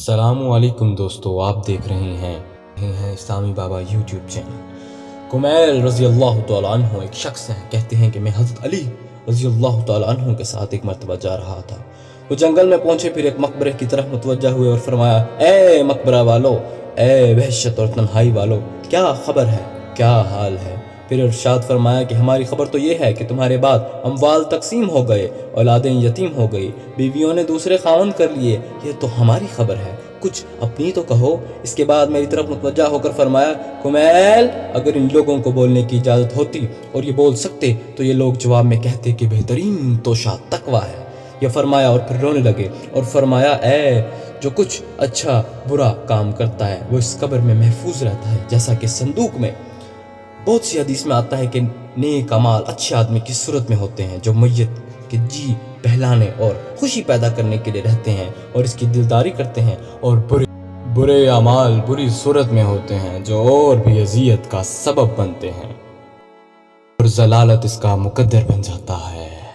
अस्सलाम वालेकुम दोस्तों, आप देख रहे हैं इस्लामी बाबा यूट्यूब चैनल। कुमैल रज़ी अल्लाह तआला अन्हु एक शख्स हैं, कहते हैं कि मैं हज़रत अली रज़ी अल्लाह तआला अन्हु के साथ एक मरतबा जा रहा था। वो जंगल में पहुंचे, फिर एक मकबरे की तरफ मुतवज्जा हुए और फरमाया, ए मकबरा वालो, ए वहशत और तन्हाई वालो, क्या खबर है, क्या हाल है। फिर इरशाद फरमाया कि हमारी खबर तो ये है कि तुम्हारे बाद अमवाल तकसीम हो गए, औलादें यतीम हो गई, बीवियों ने दूसरे खावंद कर लिए, ये तो हमारी खबर है, कुछ अपनी तो कहो। इसके बाद मेरी तरफ मुतवज्जा होकर फरमाया, कुमैल, अगर इन लोगों को बोलने की इजाज़त होती और ये बोल सकते तो ये लोग जवाब में कहते कि बेहतरीन तोशा तकवा है। ये फरमाया और फिर रोने लगे और फरमाया, ए जो कुछ अच्छा बुरा काम करता है वो इस कब्र में महफूज रहता है, जैसा कि संदूक में। बहुत सी हदीस में आता है कि नेक अमाल अच्छे आदमी की सूरत में होते हैं जो मैयत के जी बहलाने और खुशी पैदा करने के लिए रहते हैं और इसकी दिलदारी करते हैं, और बुरे अमाल बुरी सूरत में होते हैं जो और भी अजियत का सबब बनते हैं और जलालत इसका मुकद्दर बन जाता है।